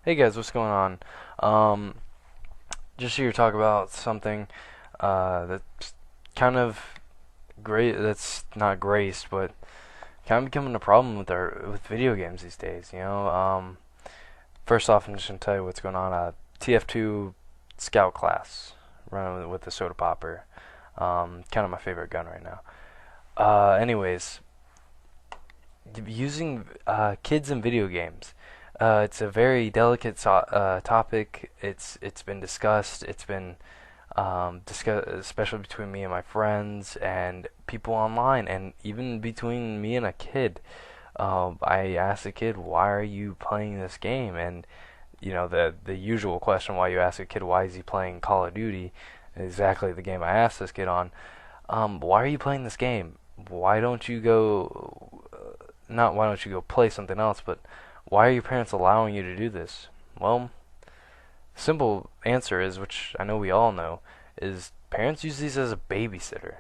Hey guys, what's going on? Um, just here to talk about something that's kind of great. That's not grace, but kind of becoming a problem with our with video games these days. First off, I'm just gonna tell you what's going on. TF2 Scout class, running with the soda popper. Kind of my favorite gun right now. Anyways, using kids in video games. It's a very delicate topic. It's been discussed. It's been discussed, especially between me and my friends and people online, and even between me and a kid. I asked a kid, "Why are you playing this game?" And the usual question, why you ask a kid why is he playing Call of Duty, exactly the game I asked this kid on. Why are you playing this game? Why don't you go? Not why don't you go play something else, but why are your parents allowing you to do this? Well, simple answer is, which I know we all know, is parents use these as a babysitter.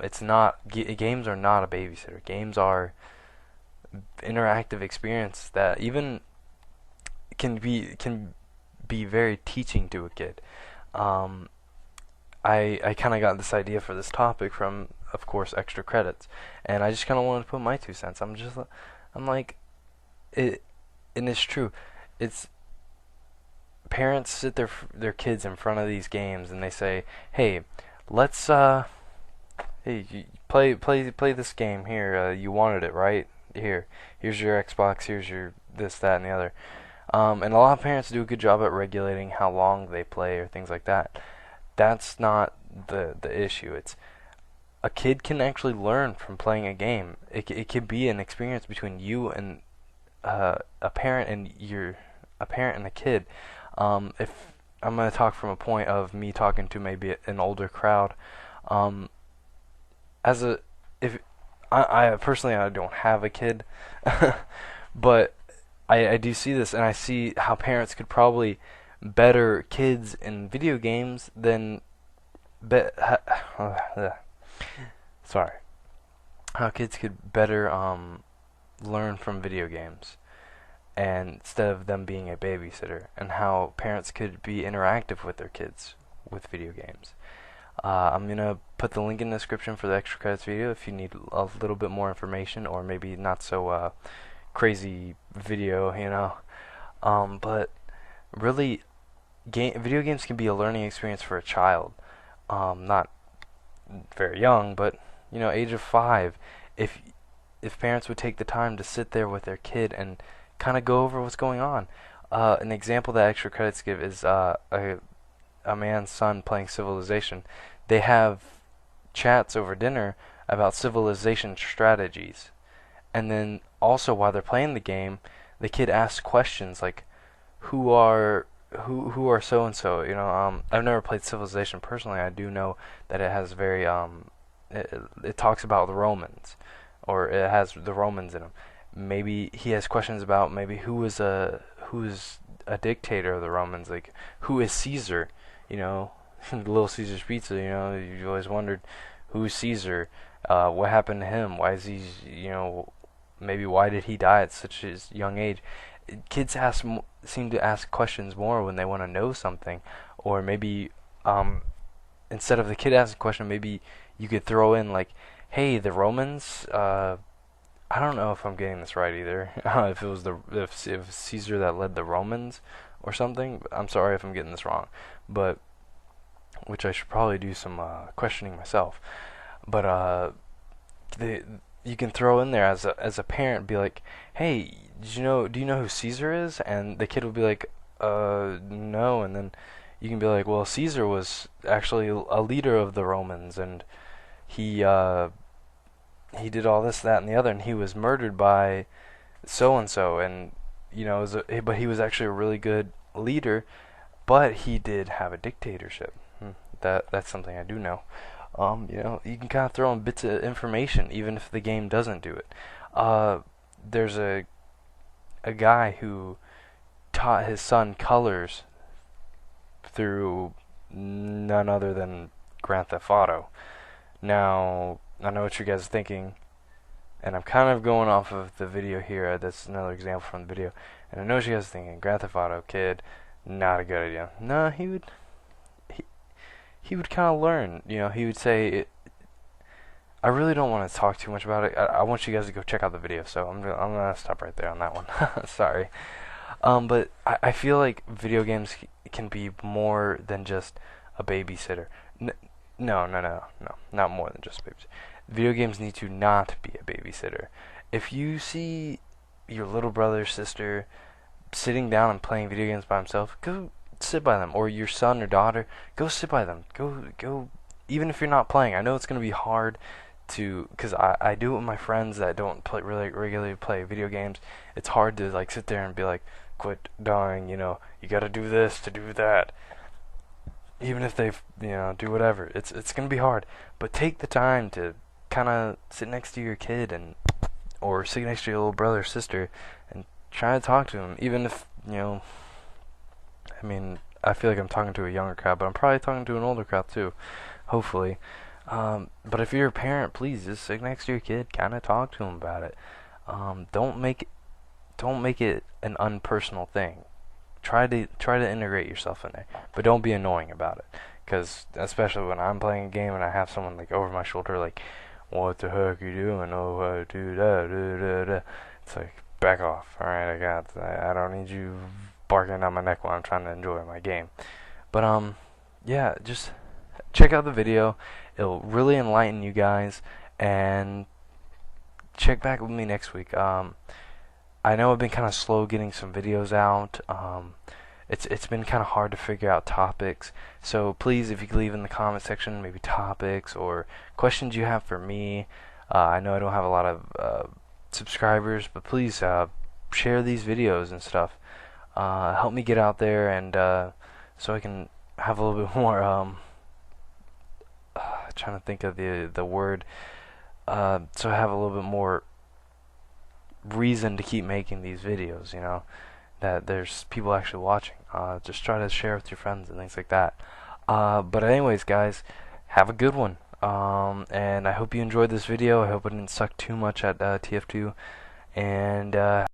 It's not games are not a babysitter. Games are interactive experience that even can be very teaching to a kid. Um, I kind of got this idea for this topic from, of course, extra credits, and I just kind of wanted to put my 2 cents. I'm like it, and it's true. It's parents sit their kids in front of these games and they say, "Hey, let's hey, play this game here. You wanted it, right? Here's your Xbox. Here's your this, that, and the other." And a lot of parents do a good job at regulating how long they play or things like that. That's not the issue. It's a kid can actually learn from playing a game. It can be an experience between you and a parent and a parent and a kid. If I'm going to talk from a point of me talking to maybe an older crowd, um, as a if I personally I don't have a kid, but I do see this and I see how parents could probably better kids in video games than be, sorry, how kids could better learn from video games and instead of them being a babysitter, and how parents could be interactive with their kids with video games. I'm gonna put the link in the description for the extra credits video if you need a little bit more information or maybe not so crazy video. But really, video games can be a learning experience for a child. Not very young, but age of 5. If if parents would take the time to sit there with their kid and kind of go over what's going on. An example that extra credits give is a man's son playing Civilization. They have chats over dinner about civilization strategies. And then also while they're playing the game, the kid asks questions like who are who are so and so. I've never played Civilization personally. I do know that it has very it talks about the Romans, or it has the Romans in them. Maybe he has questions about maybe who is a dictator of the Romans, like who is Caesar, you know, Little Caesar's Pizza. You always wondered who's Caesar, what happened to him, why is he, maybe why did he die at such a young age. Kids seem to ask questions more when they want to know something, or maybe instead of the kid asking a question, maybe you could throw in like, hey, the Romans. I don't know if I'm getting this right either. If it was if Caesar that led the Romans or something. I'm sorry if I'm getting this wrong, but which I should probably do some questioning myself. But you can throw in there as a parent, be like, hey, do you know who Caesar is? And the kid will be like, no. And then you can be like, well, Caesar was actually a leader of the Romans, and he did all this, that, and the other, and he was murdered by so and so, and but he was actually a really good leader, but he did have a dictatorship. That's something I do know. You can kind of throw in bits of information, even if the game doesn't do it. There's a guy who taught his son colors through none other than Grand Theft Auto. Now, I know what you guys are thinking. And I'm kind of going off of the video here. That's another example from the video. And I know you guys are thinking, Grand Theft Auto kid, not a good idea. No, he would kind of learn. You know, he would say, I really don't want to talk too much about it. I want you guys to go check out the video, so I'm gonna stop right there on that one. Sorry. But I feel like video games can be more than just a babysitter. No, not more than just a babysitter. Video games need to not be a babysitter. If you see your little brother or sister sitting down and playing video games by himself, go sit by them. Or your son or daughter, go sit by them. Go. Even if you're not playing, I know it's gonna be hard to, because I do it with my friends that don't really regularly play video games. It's hard to like sit there and be like, quit dying, you know, you gotta do this to do that. Even if they, you know, do whatever, it's gonna be hard. But take the time to kind of sit next to your kid or sit next to your little brother or sister and try to talk to them. Even if, you know, I mean, I feel like I'm talking to a younger crowd, but I'm probably talking to an older crowd too, hopefully. But if you're a parent, please just sit next to your kid, kind of talk to them about it. Don't make it an unpersonal thing. Try to integrate yourself in there, but don't be annoying about it. Because especially when I'm playing a game and I have someone like over my shoulder, like, what the heck are you doing? Oh, I do that. It's like, back off. All right, I don't need you barking down my neck while I'm trying to enjoy my game. But yeah, just check out the video. It'll really enlighten you guys, and check back with me next week. I know I've been kind of slow getting some videos out. It's been kind of hard to figure out topics. So please, if you could leave in the comment section maybe topics or questions you have for me. I know I don't have a lot of subscribers, but please share these videos and stuff. Help me get out there, and so I can have a little bit more. Trying to think of the word. So I have a little bit more reason to keep making these videos, you know, that there's people actually watching. Just try to share with your friends and things like that. But anyways, guys, have a good one. And I hope you enjoyed this video. I hope it didn't suck too much at TF2. And